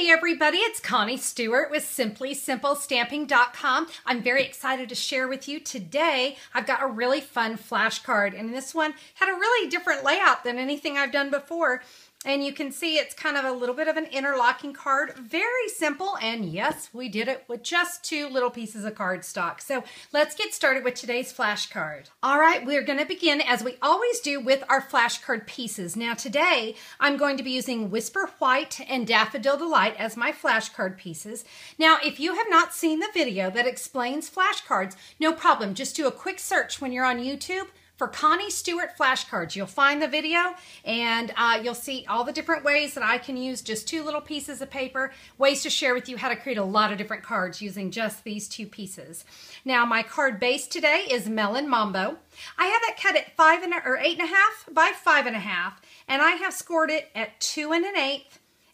Hey everybody, it's Connie Stewart with SimplySimpleStamping.com. I'm very excited to share with you today. I've got a really fun flashcard, and this one had a really different layout than anything I've done before. And you can see it's kind of a little bit of an interlocking card. Very simple, and yes, we did it with just 2 little pieces of cardstock. So let's get started with today's flashcard. All right, we're going to begin, as we always do, with our flashcard pieces. Now today, I'm going to be using Whisper White and Daffodil Delight as my flashcard pieces. Now, if you have not seen the video that explains flashcards, no problem. Just do a quick search when you're on YouTube for Connie Stewart flashcards. You'll find the video, and you'll see all the different ways that I can use just 2 little pieces of paper, ways to share with you how to create a lot of different cards using just these 2 pieces. Now, my card base today is Melon Mambo. I have it cut at 8.5 by 5.5, and I have scored it at 2 1/8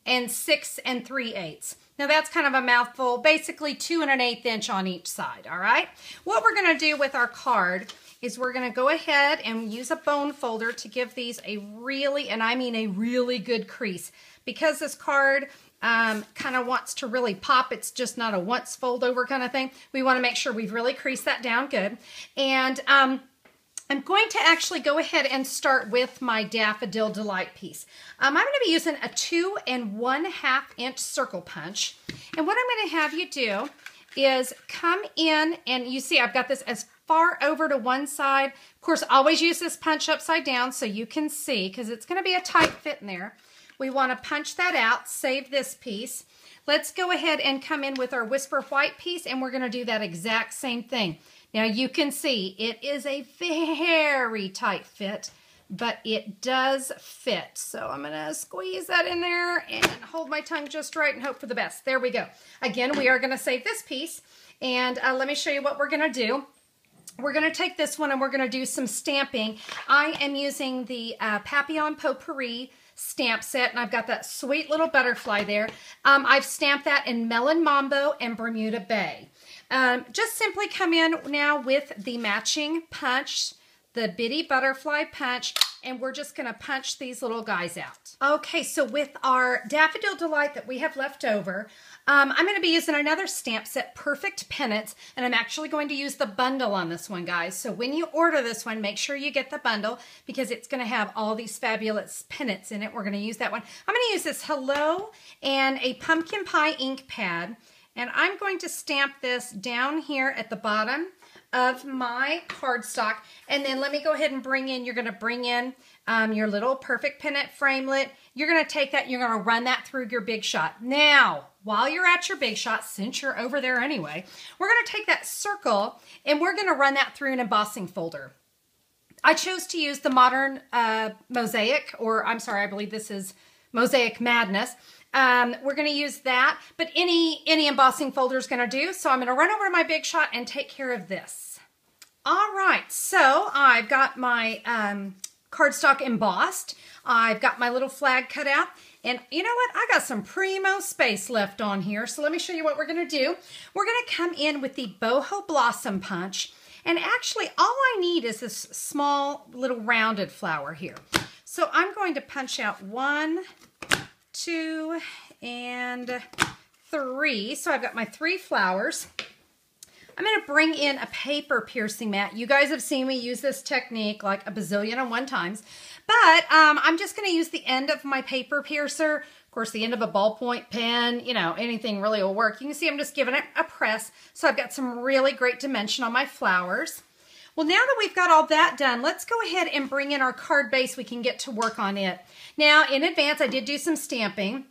and 6 3/8. Now that's kind of a mouthful, basically 2 1/8 inch on each side, all right? What we're gonna do with our card is we're going to go ahead and use a bone folder to give these a really, and I mean a really good crease. Because this card kind of wants to really pop, it's just not a once fold over kind of thing. We want to make sure we've really creased that down good. And I'm going to actually go ahead and start with my Daffodil Delight piece. I'm going to be using a 2 1/2 inch circle punch. And what I'm going to have you do is come in, and you see I've got this as far over to one side. Of course, always use this punch upside down so you can see, because it's going to be a tight fit in there. We want to punch that out, save this piece. Let's go ahead and come in with our Whisper White piece, and we're going to do that exact same thing. Now you can see it is a very tight fit, but it does fit. So I'm going to squeeze that in there and hold my tongue just right and hope for the best. There we go. Again, we are going to save this piece, and let me show you what we're going to do. We're going to take this one and we're going to do some stamping. I am using the Papillion Potpourri stamp set, and I've got that sweet little butterfly there. I've stamped that in Melon, Mambo, and Bermuda Bay. Just simply come in now with the matching punch, the bitty butterfly punch, and we're just going to punch these little guys out. Okay, so with our Daffodil Delight that we have left over, I'm going to be using another stamp set, Perfect Pennants, and I'm actually going to use the bundle on this one, guys. So when you order this one, make sure you get the bundle, because it's going to have all these fabulous pennants in it. We're going to use that one. I'm going to use this Hello and a pumpkin pie ink pad, and I'm going to stamp this down here at the bottom of my cardstock. And then let me go ahead and bring in, you're going to bring in your little perfect pennant framelit. You're going to take that, you're going to run that through your Big Shot. Now, while you're at your Big Shot, since you're over there anyway, we're going to take that circle and we're going to run that through an embossing folder. I chose to use the modern Mosaic, or I'm sorry, I believe this is Mosaic Madness. We're going to use that, but any embossing folder is going to do. So I'm going to run over to my Big Shot and take care of this. All right, so I've got my cardstock embossed. I've got my little flag cut out. And you know what? I got some primo space left on here. So let me show you what we're going to do. We're going to come in with the Boho Blossom punch. And actually, all I need is this small little rounded flower here. So I'm going to punch out 1, 2, and 3. So I've got my 3 flowers. I'm going to bring in a paper piercing mat. You guys have seen me use this technique like a bazillion and 1 times. But I'm just going to use the end of my paper piercer. Of course, the end of a ballpoint pen, you know, anything really will work. You can see I'm just giving it a press. So I've got some really great dimension on my flowers. Well, now that we've got all that done, let's go ahead and bring in our card base. We can get to work on it. Now, in advance, I did do some stamping.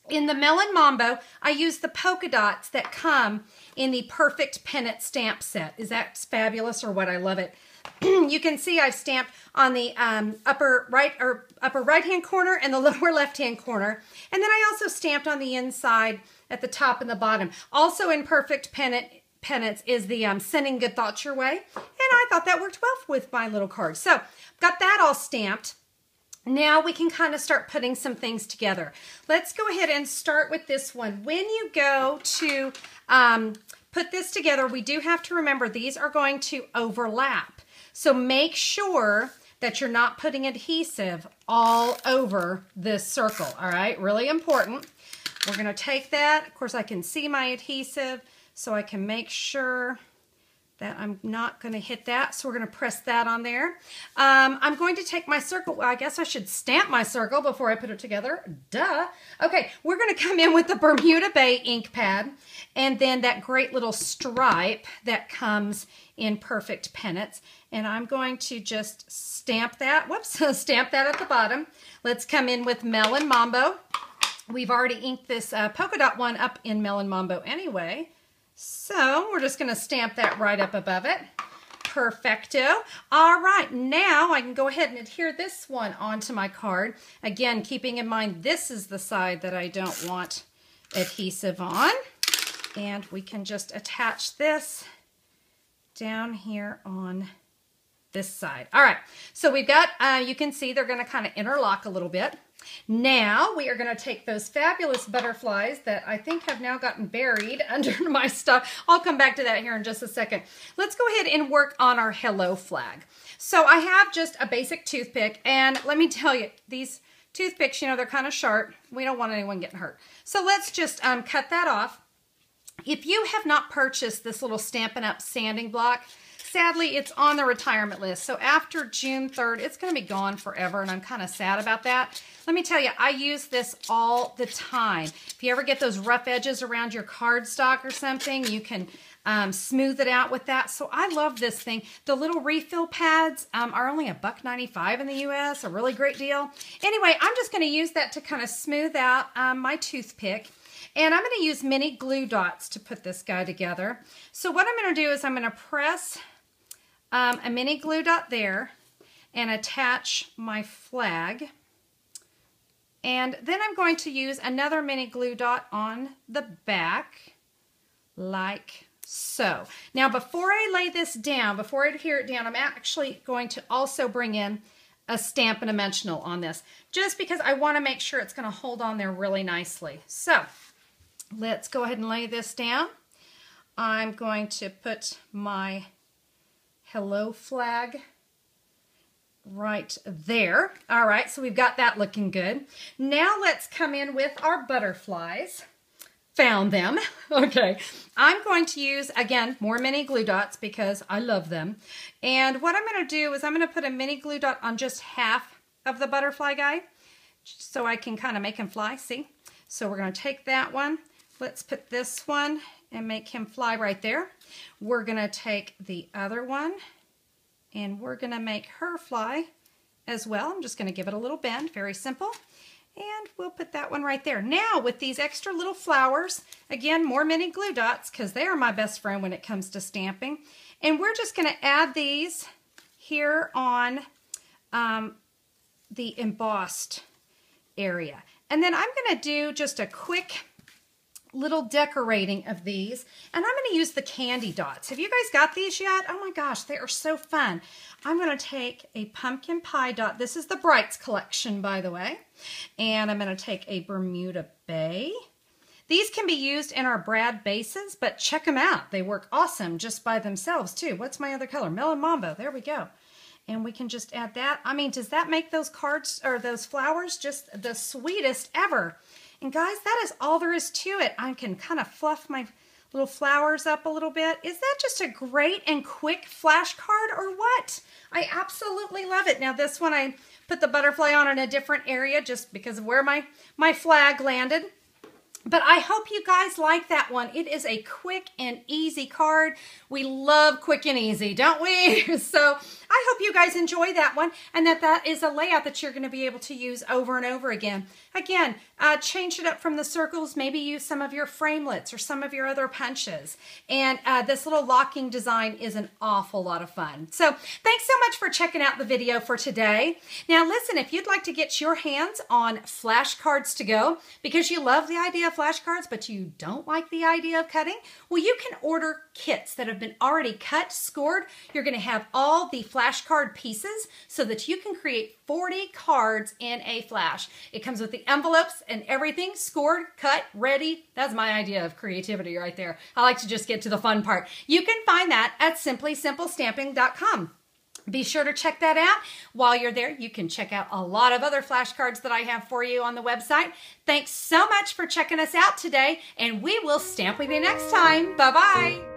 In the Melon Mambo, I used the polka dots that come in the Perfect Pennant stamp set. Is that fabulous or what? I love it. You can see I've stamped on the upper right-hand corner and the lower left-hand corner. And then I also stamped on the inside at the top and the bottom. Also in Perfect Pennants is the Sending Good Thoughts Your Way. And I thought that worked well with my little card. So, got that all stamped. Now we can kind of start putting some things together. Let's go ahead and start with this one. When you go to put this together, we do have to remember these are going to overlap. So make sure that you're not putting adhesive all over this circle, all right? Really important. we're going to take that. Of course, I can see my adhesive, so I can make sure that I'm not going to hit that. So we're going to press that on there. I'm going to take my circle. Well, I guess I should stamp my circle before I put it together. Duh. Okay, we're going to come in with the Bermuda Bay ink pad and then that great little stripe that comes in Perfect Pennants. And I'm going to just stamp that. Whoops, stamp that at the bottom. Let's come in with Melon Mambo. We've already inked this polka dot one up in Melon Mambo anyway. So we're just going to stamp that right up above it. Perfecto. All right, now I can go ahead and adhere this one onto my card. Again, keeping in mind this is the side that I don't want adhesive on. And we can just attach this down here on this side. All right, so we've got, you can see they're going to kind of interlock a little bit. Now we are going to take those fabulous butterflies that I think have now gotten buried under my stuff. I'll come back to that here in just a second. Let's go ahead and work on our hello flag. So I have just a basic toothpick, and let me tell you, these toothpicks, you know, they're kind of sharp. We don't want anyone getting hurt. So let's just cut that off. If you have not purchased this little Stampin' Up! Sanding block, sadly, it's on the retirement list. So after June 3rd, it's going to be gone forever, and I'm kind of sad about that. Let me tell you, I use this all the time. If you ever get those rough edges around your cardstock or something, you can smooth it out with that. So I love this thing. The little refill pads are only $1.95 in the US, a really great deal. Anyway, I'm just going to use that to kind of smooth out my toothpick. And I'm going to use mini glue dots to put this guy together. So what I'm going to do is I'm going to press a mini glue dot there and attach my flag. And then I'm going to use another mini glue dot on the back, like so. Now before I lay this down, before I adhere it down, I'm actually going to also bring in a Stampin' Dimensional on this, just because I want to make sure it's going to hold on there really nicely. So let's go ahead and lay this down. I'm going to put my hello flag right there. All right, so we've got that looking good. Now let's come in with our butterflies. Found them. Okay, I'm going to use, again, more mini glue dots because I love them. And what I'm going to do is I'm going to put a mini glue dot on just half of the butterfly guy so I can kind of make him fly, see? So we're going to take that one. Let's put this one and make him fly right there. We're going to take the other one and we're going to make her fly as well. I'm just going to give it a little bend, very simple. And we'll put that one right there. Now with these extra little flowers, again, more mini glue dots because they are my best friend when it comes to stamping. And we're just going to add these here on the embossed area. And then I'm going to do just a quick little decorating of these, and I'm going to use the candy dots. Have you guys got these yet? Oh my gosh, they are so fun. I'm going to take a pumpkin pie dot. This is the Brights collection, by the way. And I'm going to take a Bermuda Bay. These can be used in our brad bases, but check them out. They work awesome just by themselves too. What's my other color? Melon Mambo. There we go. And we can just add that. I mean, does that make those cards or those flowers just the sweetest ever? And guys, that is all there is to it. I can kind of fluff my little flowers up a little bit. Is that just a great and quick flash card or what? I absolutely love it. Now this one, I put the butterfly on in a different area just because of where my flag landed. But I hope you guys like that one. It is a quick and easy card. We love quick and easy, don't we? So I hope you guys enjoy that one and that is a layout that you're going to be able to use over and over again. Again, change it up from the circles. Maybe use some of your framelits or some of your other punches. And this little locking design is an awful lot of fun. So thanks so much for checking out the video for today. Now listen, if you'd like to get your hands on flashcards to go because you love the idea of flashcards, but you don't like the idea of cutting, well, you can order kits that have been already cut, scored. You're going to have all the flashcard pieces so that you can create 40 cards in a flash. It comes with the envelopes and everything, scored, cut, ready. That's my idea of creativity right there. I like to just get to the fun part. You can find that at simplysimplestamping.com. Be sure to check that out. While you're there, you can check out a lot of other flashcards that I have for you on the website. Thanks so much for checking us out today, and we will stamp with you next time. Bye-bye.